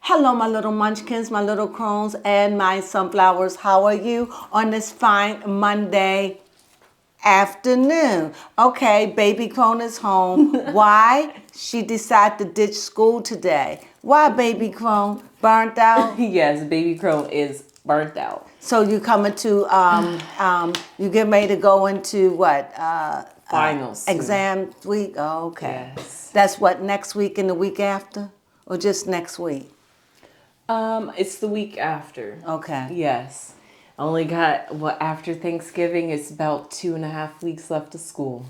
Hello, my little munchkins, my little crones, and my sunflowers. How are you on this fine Monday afternoon? Okay, baby crone is home. Why? She decided to ditch school today. Why, baby crone? Burnt out? Yes, baby Crone is burnt out. So you coming to, you get ready to go into what? Finals soon. Exam week? Oh, okay. Yes. That's what, next week and the week after? Or just next week? It's the week after. Okay. Yes. I only got after Thanksgiving. It's about 2.5 weeks left of school.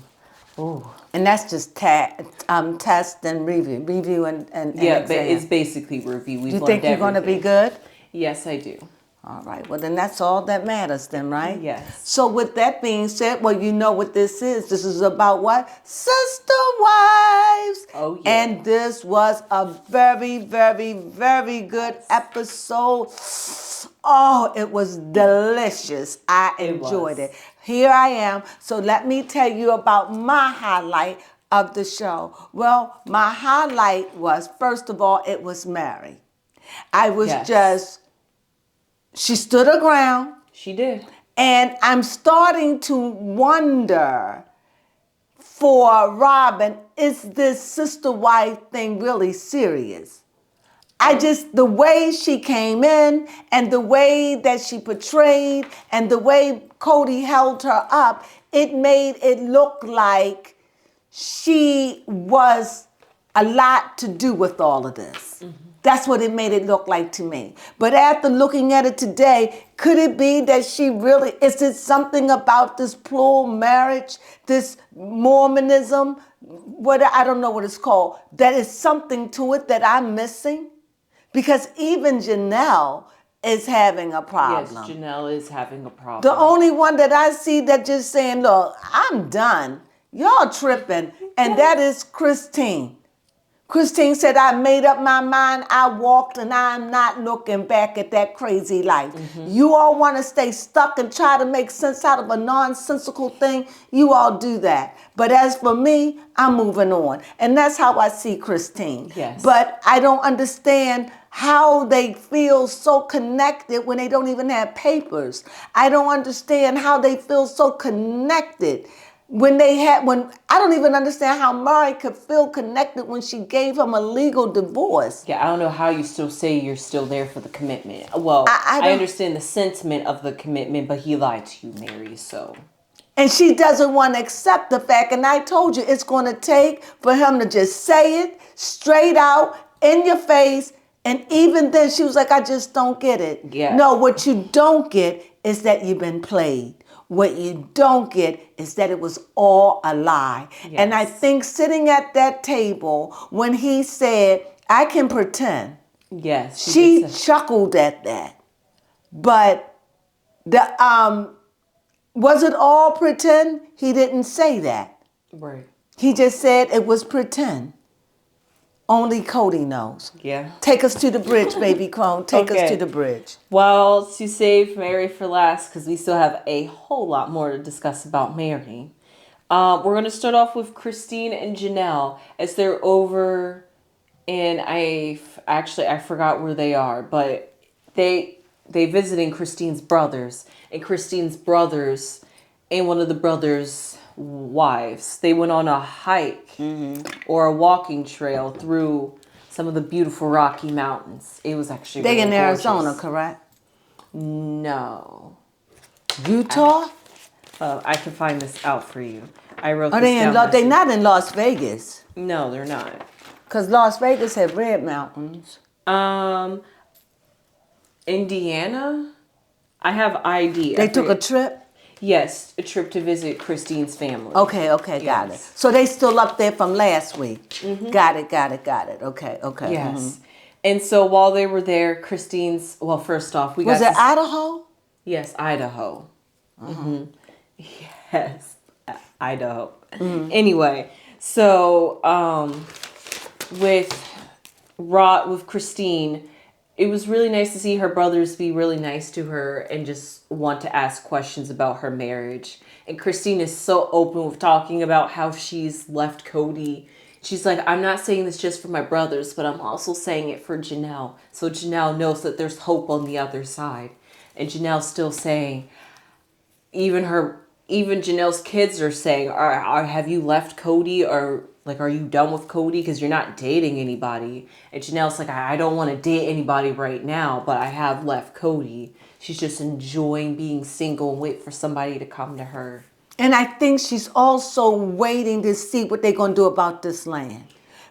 Oh. And that's just test and review and Yeah, exam. but it's basically review. We've You learned think you're going to be everything. good? Yes, I do. All right. Well, then that's all that matters then, right? Yes. So with that being said, well, you know what this is. This is about what? Sister Wives. Oh, yeah. And this was a very, very, very good episode. Oh, it was delicious. I enjoyed it. Here I am. So let me tell you about my highlight of the show. Well, my highlight was, first of all, it was Mary. I was she stood her ground. She did. And I'm starting to wonder for Robin, is this sister wife thing really serious? The way she came in and the way that she portrayed and the way Cody held her up, it made it look like she was a lot to do with all of this. Mm-hmm. That's what it made it look like to me. But after looking at it today, could it be that is it something about this plural marriage, this Mormonism, I don't know what it's called, that is something to it that I'm missing? Because even Janelle is having a problem. Yes, Janelle is having a problem. The only one that I see that just saying, look, I'm done. Y'all tripping. And that is Christine. Christine said, I made up my mind, I walked, and I'm not looking back at that crazy life. Mm-hmm. You all want to stay stuck and try to make sense out of a nonsensical thing, you all do that. But as for me, I'm moving on. And that's how I see Christine. Yes. But I don't understand how they feel so connected when they don't even have papers. I don't understand how they feel so connected. When I don't even understand how Mari could feel connected when she gave him a legal divorce. Yeah, I don't know how you still say you're still there for the commitment. Well, I understand the sentiment of the commitment, but he lied to you, Mary, so. And she doesn't want to accept the fact, and I told you it's going to take for him to just say it straight out in your face, and even then she was like, I just don't get it. Yeah. No, what you don't get is that you've been played. What you don't get is that it was all a lie. Yes. And I think sitting at that table when he said, I can pretend. Yes. She chuckled at that. But was it all pretend? He didn't say that. Right. He just said it was pretend. Only Cody knows. Yeah. Take us to the bridge, baby Crone. Take us to the bridge. Well, to save Mary for last, because we still have a whole lot more to discuss about Mary. We're going to start off with Christine and Janelle as they're over, and I forgot where they are, but they visiting Christine's brothers, and Christine's brothers and one of the brothers' wives. They went on a hike or a walking trail through some of the beautiful Rocky Mountains. It was actually they really in gorgeous. Arizona, correct? No. Utah? I can find this out for you. I wrote Are this they down. they're not in Las Vegas. No, they're not. Because Las Vegas had red mountains. Indiana? I have ID. They took a trip? Yes, a trip to visit Christine's family. Okay, got it. So they still up there from last week. Mm-hmm. Got it. Okay. Yes. Mm-hmm. And so while they were there, Christine's, well, first off, Was it Idaho? Yes, Idaho. Mm-hmm. Yes, Idaho. Mm-hmm. Anyway, so with Christine, it was really nice to see her brothers be really nice to her and just want to ask questions about her marriage. And Christine is so open with talking about how she's left Cody She's like, I'm not saying this just for my brothers, but I'm also saying it for Janelle. So Janelle knows that there's hope on the other side. And Janelle's still saying, even Janelle's kids are saying, have you left Cody? Or like, are you done with Cody? Because you're not dating anybody. And Janelle's like, I don't want to date anybody right now, but I have left Cody. She's just enjoying being single and wait for somebody to come to her. And I think she's also waiting to see what they're going to do about this land.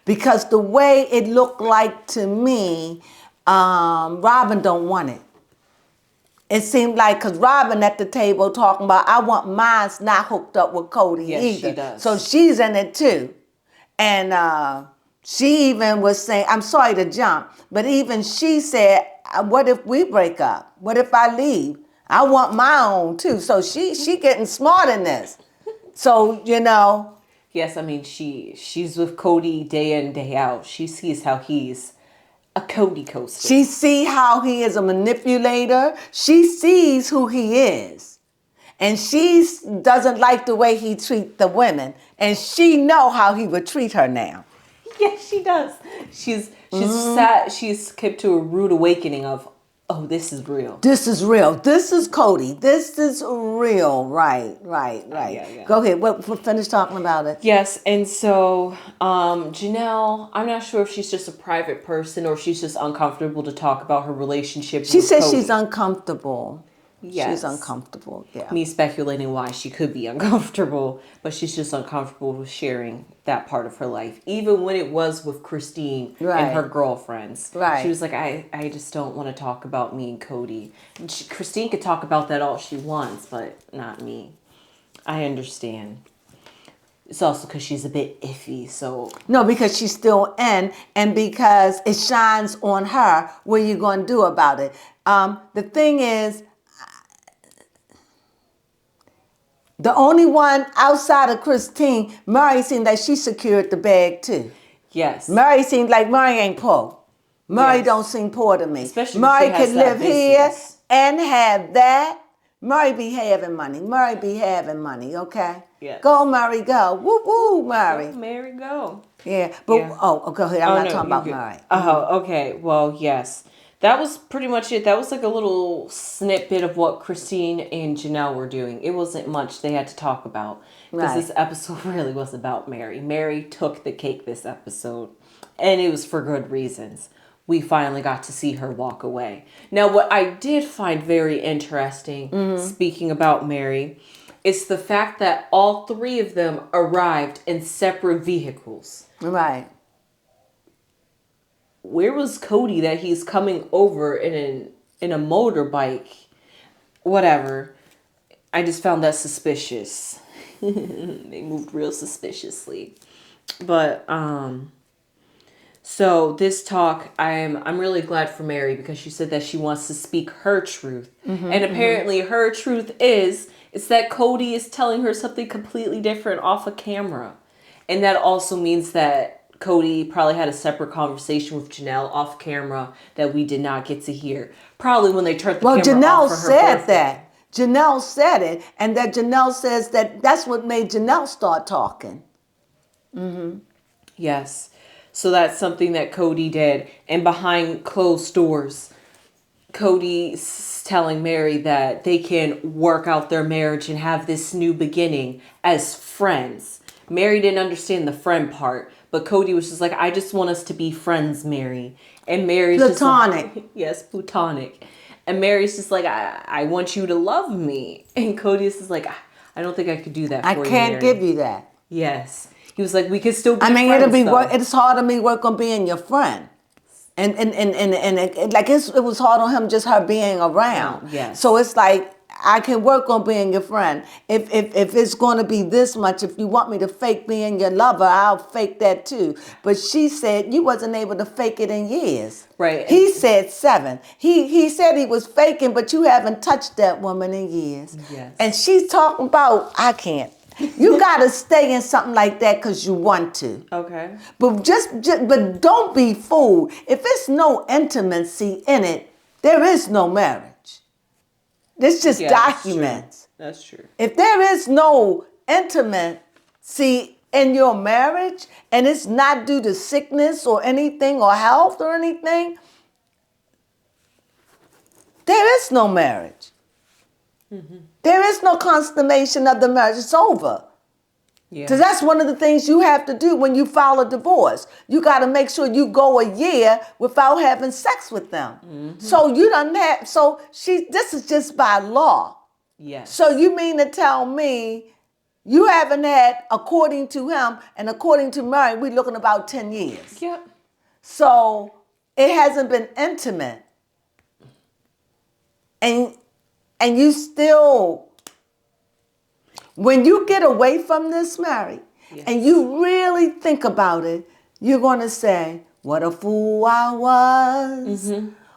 Because the way it looked like to me, Robin don't want it. It seemed like, because Robin at the table talking about, I want mine's not hooked up with Cody Yes, either. she does. So she's in it too. And she even was saying, I'm sorry to jump, but even she said, what if we break up? What if I leave? I want my own too. So she getting smart in this. So, Yes, I mean, she's with Cody day in, day out. She sees how he's a Cody coaster. she see how he is a manipulator. She sees who he is. And she doesn't like the way he treats the women. And she know how he would treat her now. Yes, she does. She's sad. She's kept to a rude awakening of, oh, this is real. This is real. This is Cody. This is real. Right. Yeah. Go ahead. We'll finish talking about it. Yes, and so Janelle, I'm not sure if she's just a private person or she's just uncomfortable to talk about her relationship She with says Cody. she's uncomfortable. Yes. She's uncomfortable. Yeah. Me speculating why she could be uncomfortable, but she's just uncomfortable with sharing that part of her life. Even when it was with Christine and her girlfriends. Right. She was like, I just don't want to talk about me and Cody. And Christine could talk about that all she wants, but not me. I understand. It's also because she's a bit iffy, so... No, because she's still in, and because it shines on her, what are you going to do about it? The thing is, the only one outside of Christine, Murray seemed like she secured the bag too. Yes. Murray seemed like Murray ain't poor. Murray Yes. don't seem poor to me. Especially Murray when she has could that live here business. and have that. Murray be having money. Murray be having money, okay? Yes. Go, Murray, go. Woo, woo, Murray. Mary, go. Yeah, but, Yeah. go ahead. I'm not no, talking you're about good. Murray. Oh, okay. Well, yes. That was pretty much it. That was like a little snippet of what Christine and Janelle were doing. It wasn't much they had to talk about. Because Right. this episode really was about Mary. Mary took the cake this episode. And it was for good reasons. We finally got to see her walk away. Now, what I did find very interesting, speaking about Mary, is the fact that all three of them arrived in separate vehicles. Right. Where was Cody that he's coming over in a motorbike? Whatever. I just found that suspicious. They moved real suspiciously. But so this talk, I'm really glad for Mary because she said that she wants to speak her truth. And apparently her truth is that Cody is telling her something completely different off of camera. And that also means that Cody probably had a separate conversation with Janelle off camera that we did not get to hear. Probably when they turned the camera Janelle off for her said birthday. that. Janelle said it, and that Janelle says that's what made Janelle start talking. Yes. So that's something that Cody did. And behind closed doors, Cody's telling Mary that they can work out their marriage and have this new beginning as friends. Mary didn't understand the friend part, but Cody was just like, I just want us to be friends, Mary. And Mary's Platonic. just like, yes, platonic. And Mary's just like, I want you to love me. And Cody's just like, I don't think I could do that for I you, can't Mary. give you that. Yes. He was like, we could still be I mean, friends, it'll be though. work. It's hard on me work on being your friend, and it was hard on him just her being around. Yes. So it's like I can work on being your friend. If it's going to be this much, if you want me to fake being your lover, I'll fake that too. But she said you wasn't able to fake it in years. Right. He said 7. He said he was faking, but you haven't touched that woman in years. Yes. And she's talking about I can't. You gotta stay in something like that because you want to. Okay. But but don't be fooled. If it's no intimacy in it, there is no marriage. It's just Yeah, documents. That's true. If there is no intimacy in your marriage and it's not due to sickness or anything or health or anything, there is no marriage. There is no consummation of the marriage. It's over. Yeah. Because that's one of the things you have to do when you file a divorce. You got to make sure you go a year without having sex with them. So you don't have. So this is just by law. Yes. So you mean to tell me you haven't had, according to him and according to Mary, we're looking about 10 years. Yep. So it hasn't been intimate. And you still, when you get away from this, Mary, Yes. and you really think about it, you're going to say, what a fool I was.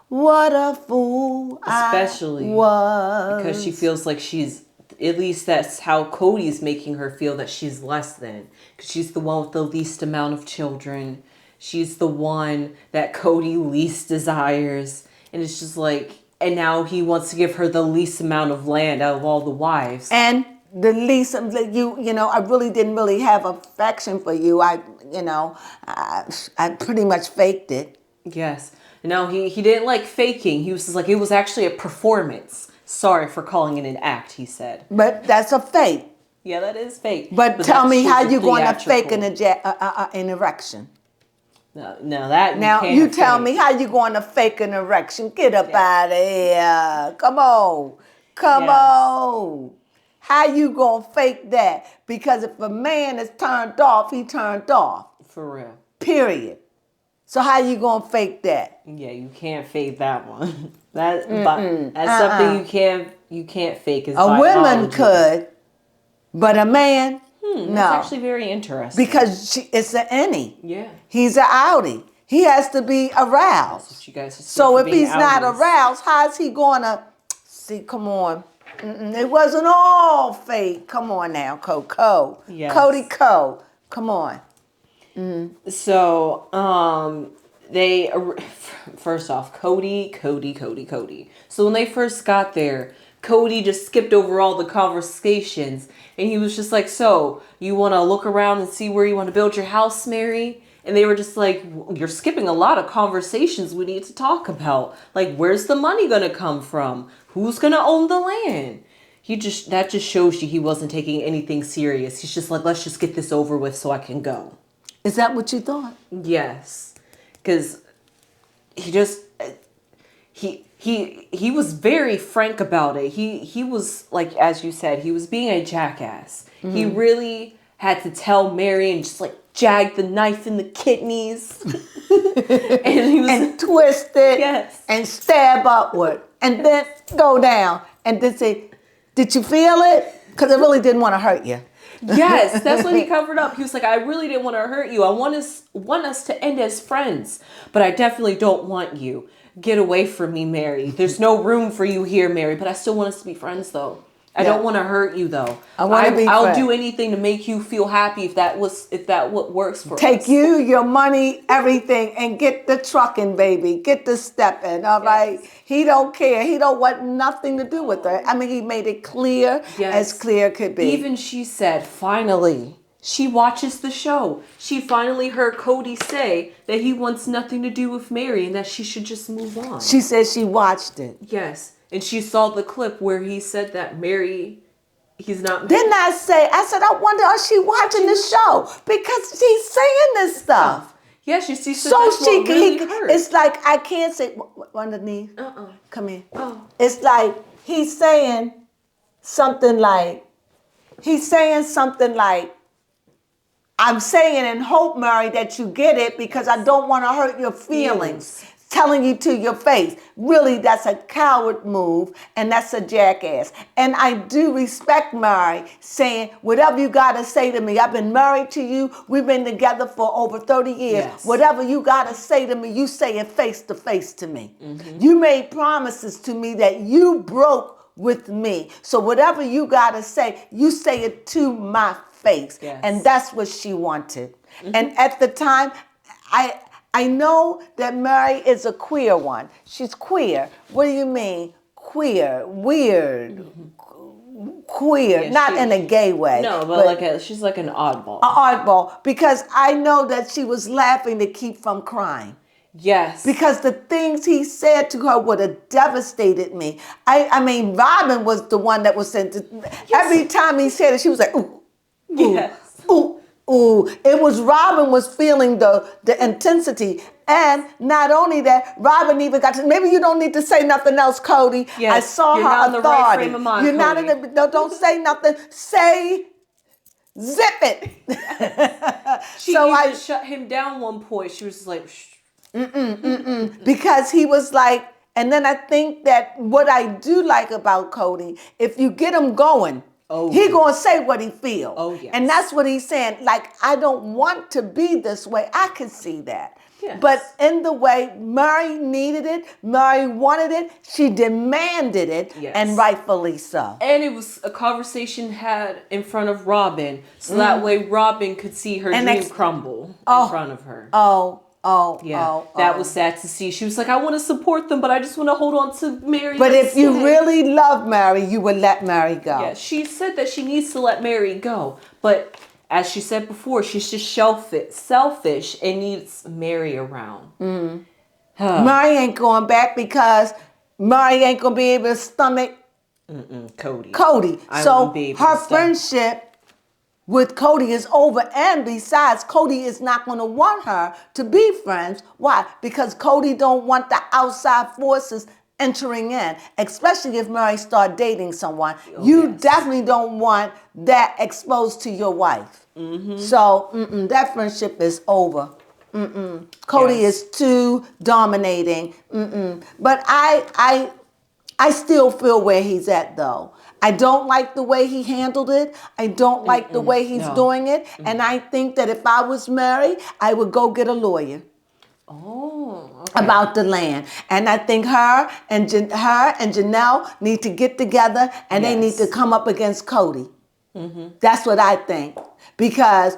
What a fool Especially I was. because she feels like she's, at least that's how Cody's making her feel, that she's less than. Because she's the one with the least amount of children. She's the one that Cody least desires. And it's just like, and now he wants to give her the least amount of land out of all the wives. And the least of you know, I really didn't really have affection for you. I pretty much faked it. Yes. No, he didn't like faking. He was just like, it was actually a performance. Sorry for calling it an act, he said. But that's a fake. Yeah, that is fake. But tell me how you going to fake theatrical. an erection. No, that Now can't you tell fake. me how you going to fake an erection. Get up out of here. Come on. Come Yes. on. How you going to fake that? Because if a man is turned off, he turned off. For real. Period. So how you going to fake that? Yeah, you can't fake that one. That's something you can't fake. Is A woman biology. could, but a man, no. That's actually very interesting. Because it's an innie. Yeah. He's an outie. He has to be aroused. That's what you guys are So if being he's not outies. aroused, how is he going to... See, come on. It wasn't all fake. Come on now, Coco. Yes. Cody Co. Come on. So, they, first off, Cody. So when they first got there, Cody just skipped over all the conversations, and he was just like, so, you want to look around and see where you want to build your house, Mary? And they were just like, you're skipping a lot of conversations we need to talk about. Like, where's the money going to come from? Who's going to own the land? That just shows you he wasn't taking anything serious. He's just like, let's just get this over with so I can go. Is that what you thought? Yes. Because he just, he was very frank about it. He was, like, as you said, he was being a jackass. He really had to tell Mary and just, like, jag the knife in the kidneys. And he was... And twist it. Yes. And stab upward. And then go down. And then say, did you feel it? Because I really didn't want to hurt you. Yes, that's what he covered up. He was like, I really didn't want to hurt you. I want us to end as friends. But I definitely don't want you. Get away from me, Mary. There's no room for you here, Mary. But I still want us to be friends, though. I don't want to hurt you, though. I want to be I'll friends. do anything to make you feel happy if that what works for us. Take you, your money, everything, and get the trucking, baby. Get the stepping, all right? He don't care. He don't want nothing to do with her. I mean, he made it clear as clear could be. Even she said, finally, she watches the show. She finally heard Cody say that he wants nothing to do with Mary and that she should just move on. She said she watched it. Yes. And she saw the clip where he said that Mary, he's not... Didn't I said, I wonder, is she watching the show? Because she's saying this stuff. Yeah, she sees So that's she what really hurt. it's like, I can't say, underneath. Come here. Oh. It's like, he's saying something like, I'm saying in hope, Mary, that you get it because I don't want to hurt your feelings. Telling you to your face. Really, that's a coward move, and that's a jackass. And I do respect Mary saying, whatever you got to say to me, I've been married to you, we've been together for over 30 years. Yes. Whatever you got to say to me, you say it face to face to me. You made promises to me that you broke with me. So whatever you got to say, you say it to my face. Yes. And that's what she wanted. And at the time, I know that Mary is a queer one. She's queer. What do you mean? Queer, weird, queer, Yeah, not in a gay way. No, but she's like an oddball. An oddball, because I know that she was laughing to keep from crying. Yes. Because the things he said to her would have devastated me. I mean, Robin was the one that was sent to, every time he said it, she was like, ooh, ooh, Yes. ooh, ooh. It was Robin was feeling the intensity. And not only that, Robin even got to, maybe you don't need to say nothing else, Cody. Yes, I saw you're her not in the authority. right frame of mind, You're not in Cody. the, no, don't say nothing. Say, zip it. She even shut him down one point. She was like, shh. Because he was like, and then I think that what I do like about Cody, if you get him going, he gonna say what he feel. Oh, yes. And that's what he's saying. Like, I don't want to be this way. I can see that. Yes. But in the way Mary needed it, Mary wanted it, she demanded it, and rightfully so. And it was a conversation had in front of Robin, so that way Robin could see her dream crumble in front of her. That was sad to see. She was like, I want to support them, but I just want to hold on to Mary. But if you really love Mary, you would let Mary go. Yeah, she said that she needs to let Mary go. But as she said before, she's just selfish and needs Mary around. Mary ain't going back because Mary ain't going to be able to stomach Cody. So her friendship with Cody is over, and besides, Cody is not going to want her to be friends. Why? Because Cody don't want the outside forces entering in, especially if Mary start dating someone. You definitely don't want that exposed to your wife. So that friendship is over. Cody is too dominating. But I still feel where he's at, though. I don't like the way he handled it. I don't like the way he's doing it. And I think that if I was married, I would go get a lawyer. About the land. And I think her and Janelle need to get together, and they need to come up against Cody. That's what I think. Because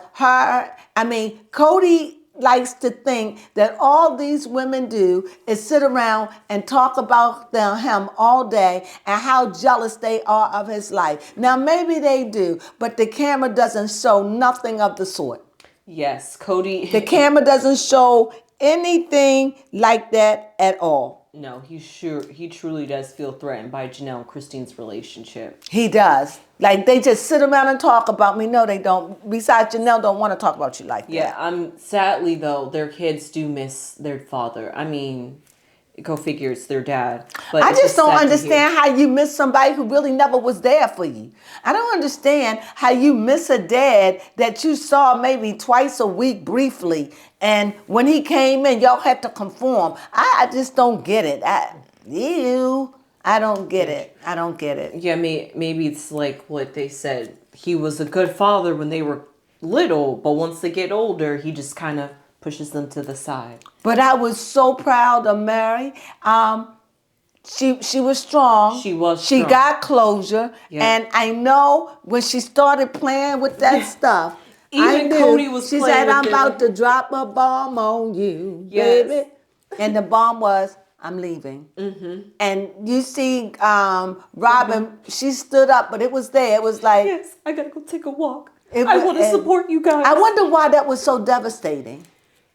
Cody likes to think that all these women do is sit around and talk about him all day and how jealous they are of his life. Now, maybe they do, but the camera doesn't show nothing of the sort. Yes, Cody. The camera doesn't show anything like that at all. No, he truly does feel threatened by Janelle and Christine's relationship. He does. Like, they just sit around and talk about me. No, they don't. Besides, Janelle don't want to talk about you like that. Yeah, sadly, though, their kids do miss their father. I mean, go figure, it's their dad. But I just don't understand how you miss somebody who really never was there for you. I don't understand how you miss a dad that you saw maybe twice a week briefly, and when he came in, y'all had to conform. I just don't get it. I don't get it. I don't get it. Yeah, maybe it's like what they said. He was a good father when they were little, but once they get older, he just kind of pushes them to the side. But I was so proud of Mary. She was strong. She was strong. She got closure. Yeah. And I know when she started playing with that stuff, even Cody was she playing said, with I'm it. about to drop a bomb on you, baby. And the bomb was, I'm leaving. And you see Robin, she stood up, but it was there. It was like, yes, I gotta go take a walk. I want to support you guys. I wonder why that was so devastating.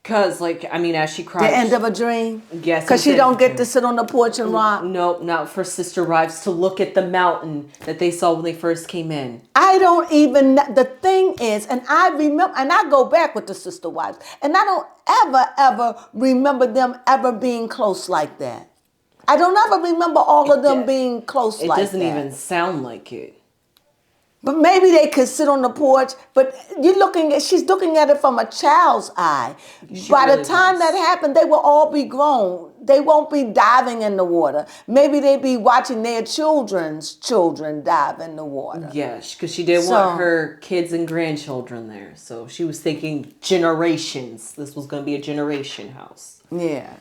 Because, as she cried. The end of a dream? Yes. Because she don't get to sit on the porch and rock? Nope, not for Sisterwives to look at the mountain that they saw when they first came in. I don't even, the thing is, and I remember, and I go back with the Sisterwives, and I don't ever remember them ever being close like that. I don't ever remember all of them being close like that. It doesn't even sound like it. But maybe they could sit on the porch. But she's looking at it from a child's eye. By the time that happened, they will all be grown. They won't be diving in the water. Maybe they'd be watching their children's children dive in the water. Yes, because she did want her kids and grandchildren there. So she was thinking generations. This was going to be a generation house. Yeah.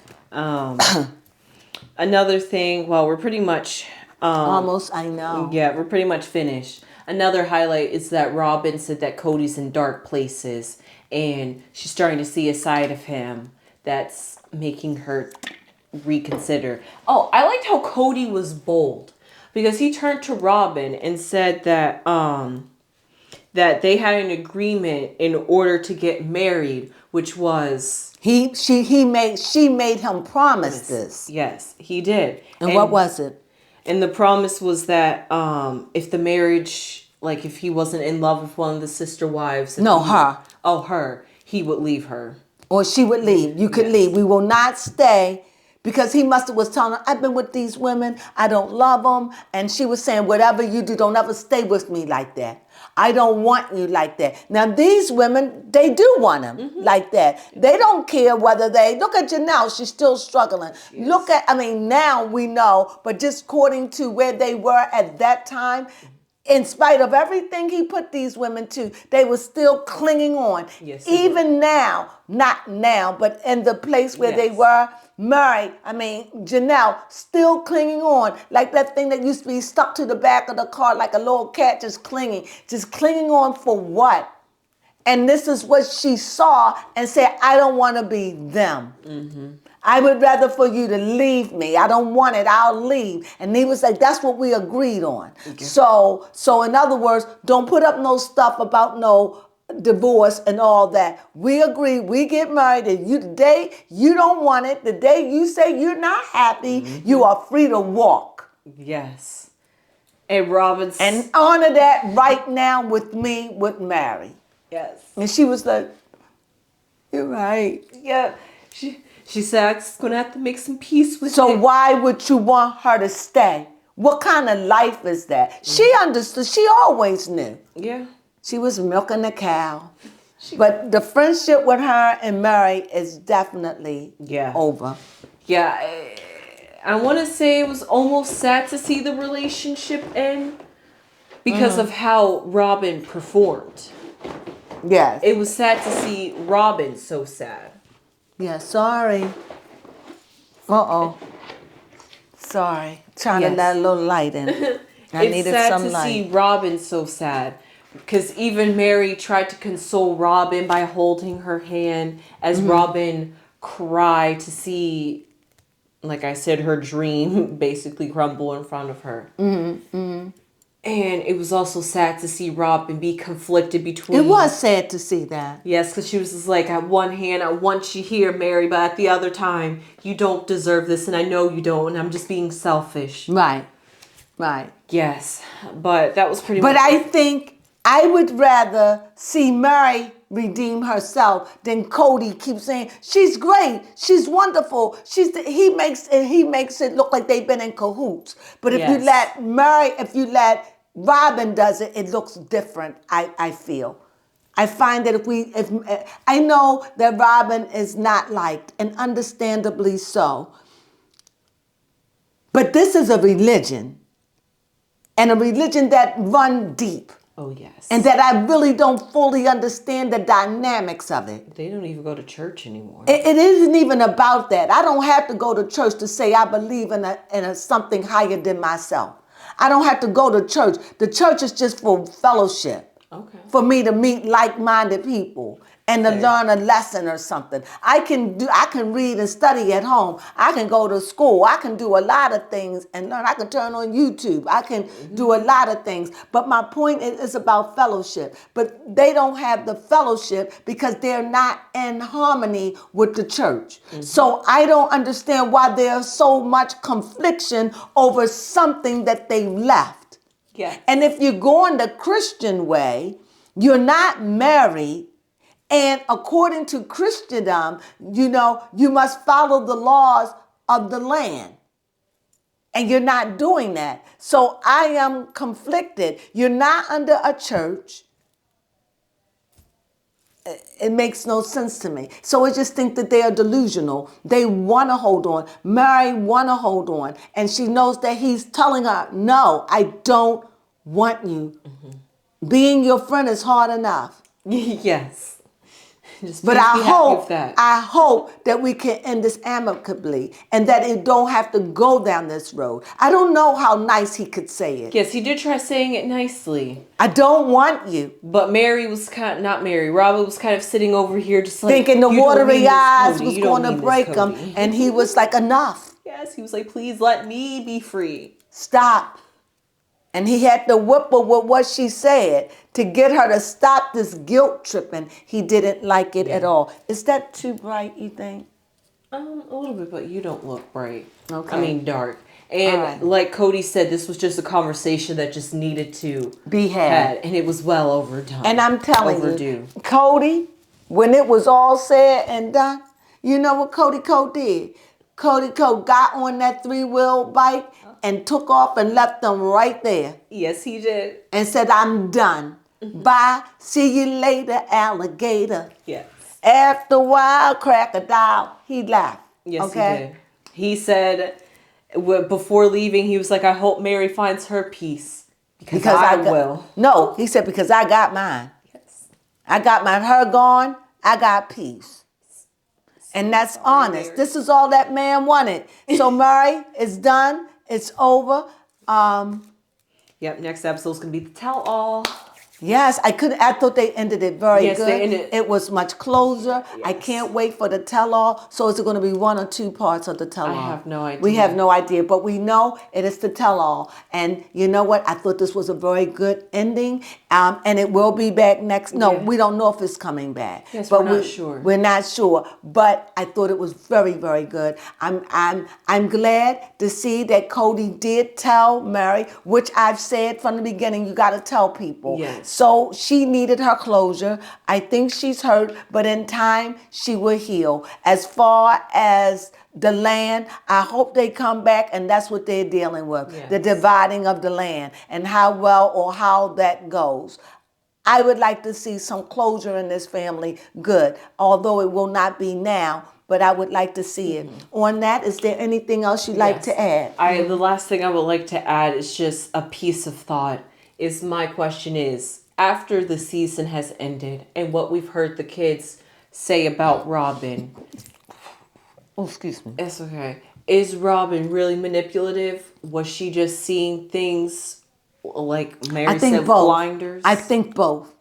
Another thing, we're pretty much... almost, I know. Yeah, we're pretty much finished. Another highlight is that Robin said that Cody's in dark places and she's starting to see a side of him that's making her reconsider. Oh, I liked how Cody was bold. because he turned to Robin and said that that they had an agreement in order to get married, which was she made him promise this. Yes, he did. And what was it? And the promise was that if the marriage, like if he wasn't in love with one of the sister wives, her, he would leave her. Or she would leave. You could leave. We will not stay. Because he must have was telling her, I've been with these women. I don't love them. And she was saying, whatever you do, don't ever stay with me like that. I don't want you like that. Now, these women, they do want him like that. They don't care whether look at Janelle, she's still struggling. Yes. Now we know, but just according to where they were at that time, in spite of everything he put these women to, they were still clinging on. Yes, even now, not now, but in the place where they were, Janelle, still clinging on. Like that thing that used to be stuck to the back of the car like a little cat just clinging. Just clinging on for what? And this is what she saw and said, I don't want to be them. Mm-hmm. I would rather for you to leave me. I don't want it. I'll leave. And he was like, that's what we agreed on. Okay. So in other words, don't put up no stuff about no divorce and all that. We agree. We get married. And the day you don't want it, the day you say you're not happy, you are free to walk. Yes. And Robin's... And honor that right now with me, with Mary. Yes. And she was like, you're right. Yeah. She said, I'm going to have to make some peace with So why would you want her to stay? What kind of life is that? She understood. She always knew. Yeah. She was milking the cow. But the friendship with her and Mary is definitely over. Yeah. I want to say it was almost sad to see the relationship end because of how Robin performed. Yes. It was sad to see Robin so sad. Yeah, sorry. Sorry. Trying to let a little light in. I needed some light. It's sad to see Robin so sad. Because even Mary tried to console Robin by holding her hand as Robin cried to see, like I said, her dream basically crumble in front of her. And it was also sad to see Robin be conflicted between... It was sad to see that. Yes, because she was just like, at one hand, I want you here, Mary, but at the other time, you don't deserve this, and I know you don't, and I'm just being selfish. Right. Yes, but that was pretty much... But I think I would rather see Mary redeem herself than Cody keeps saying, she's great, she's wonderful, he makes it look like they've been in cahoots. But if you let Robin does it, it looks different, I feel. I find that I know that Robin is not liked, and understandably so. But this is a religion, and a religion that runs deep. Oh, yes. And that I really don't fully understand the dynamics of it. They don't even go to church anymore. It isn't even about that. I don't have to go to church to say I believe in a something higher than myself. I don't have to go to church. The church is just for fellowship. Okay. For me to meet like-minded people and to learn a lesson or something. I can read and study at home. I can go to school. I can do a lot of things and learn. I can turn on YouTube. I can do a lot of things. But my point is about fellowship. But they don't have the fellowship because they're not in harmony with the church. So I don't understand why there's so much confliction over something that they left. Yeah. And if you're going the Christian way, you're not married. And according to Christendom, you must follow the laws of the land. And you're not doing that. So I am conflicted. You're not under a church. It makes no sense to me. So I just think that they are delusional. They want to hold on. Mary want to hold on. And she knows that he's telling her, no, I don't want you. Being your friend is hard enough. Yes. But I hope that we can end this amicably and that it don't have to go down this road. I don't know how nice he could say it. Yes, he did try saying it nicely. I don't want you. But Mary was Robin was kind of sitting over here just like... thinking the watery eyes was going to break him. And he was like, enough. Yes, he was like, please let me be free. Stop. And he had to whip her with what she said to get her to stop this guilt tripping. He didn't like it at all. Is that too bright, you think? A little bit, but you don't look bright. Okay. I mean, dark. And like Cody said, this was just a conversation that just needed to Be had. and it was well overdone. And I'm telling overdue. you, Cody, when it was all said and done, you know what Cody did? Cody got on that 3-wheel bike and took off and left them right there. Yes, he did. And said, I'm done. Bye. See you later, alligator. Yes. After a while, crocodile, he left. Yes, okay? he did. He said, before leaving, he was like, I hope Mary finds her peace. Because I will. No, he said, because I got mine. Yes. I got my her gone, I got peace. And that's honest. Mary. This is all that man wanted. So Murray, it's done. It's over. Yep, next episode's going to be the tell-all. Yes, I thought they ended it very good. They ended. It was much closer. Yes. I can't wait for the tell-all. So is it going to be 1 or 2 parts of the tell-all? I have no idea. We have no idea, but we know it is the tell-all. And you know what? I thought this was a very good ending. And it will be back next. No, we don't know if it's coming back. Yes, but we're not sure. We're not sure. But I thought it was very, very good. I'm glad to see that Cody did tell Mary, which I've said from the beginning, you got to tell people. Yes. So she needed her closure. I think she's hurt, but in time she will heal. As far as the land, I hope they come back, and that's what they're dealing with. Yes. The dividing of the land and how well or how that goes. I would like to see some closure in this family, good, although it will not be now, but I would like to see it. On that, is there anything else you'd like to add? The last thing I would like to add is just a piece of thought. My question is, after the season has ended and what we've heard the kids say about Robin. Oh, excuse me. It's okay. Is Robin really manipulative? Was she just seeing things like Mary said, blinders? I think both.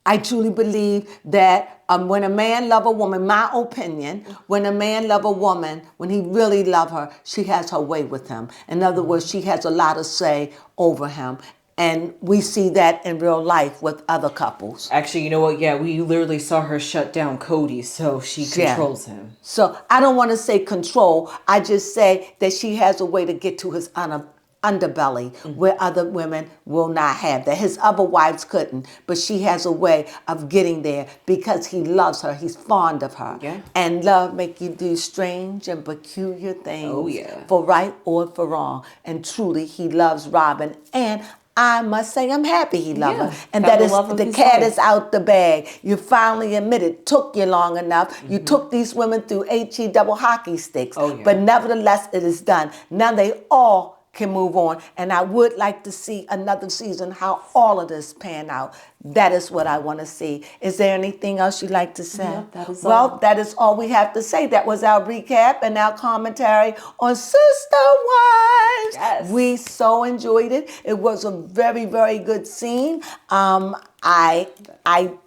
I truly believe that when a man love a woman, my opinion, when a man love a woman, when he really love her, she has her way with him. In other words, she has a lot of say over him. And we see that in real life with other couples. Actually, you know what? Yeah, we literally saw her shut down Cody, so she controls him. So I don't want to say control. I just say that she has a way to get to his underbelly where other women will not have that. His other wives couldn't, but she has a way of getting there because he loves her. He's fond of her. Yeah. And love make you do strange and peculiar things. Oh, yeah. For right or for wrong. And truly, he loves Robin. And I must say I'm happy he loved her. And that is the cat is out the bag. You finally admitted. Took you long enough. You took these women through HE double hockey sticks. Oh, yeah. But nevertheless, it is done. Now they all can move on. And I would like to see another season, how all of this pan out. That is what I want to see. Is there anything else you'd like to say? No, that is all. all. Well, that is all we have to say. That was our recap and our commentary on Sister Wives. Yes. We so enjoyed it. It was a very, very good scene. I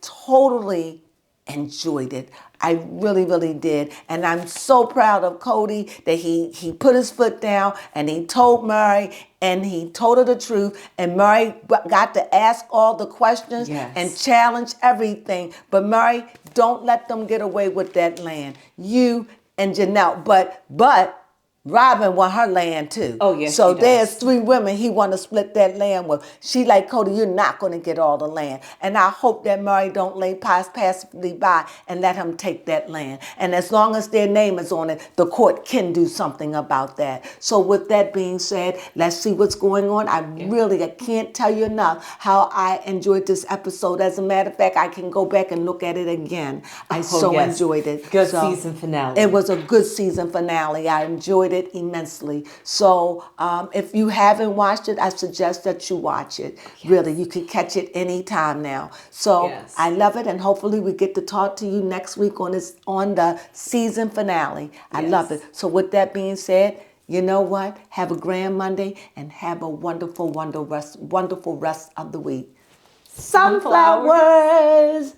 totally enjoyed it. I really, really did. And I'm so proud of Cody that he put his foot down and he told Mary and he told her the truth. And Mary got to ask all the questions and challenge everything. But Mary, don't let them get away with that land. You and Janelle. But Robin want her land too. Oh, yes, so she does. there's 3 women he want to split that land with. She like, Cody, you're not going to get all the land. And I hope that Murray don't lay passively by and let him take that land. And as long as their name is on it, the court can do something about that. So with that being said, let's see what's going on. I can't tell you enough how I enjoyed this episode. As a matter of fact, I can go back and look at it again. I enjoyed it. Good season finale. It was a good season finale. I enjoyed it immensely. So if you haven't watched it, I suggest that you watch it. Really, you can catch it anytime now. So I love it, and hopefully we get to talk to you next week on the season finale. I love it. So with that being said, you know what? Have a grand Monday and have a wonderful rest of the week. Sunflowers.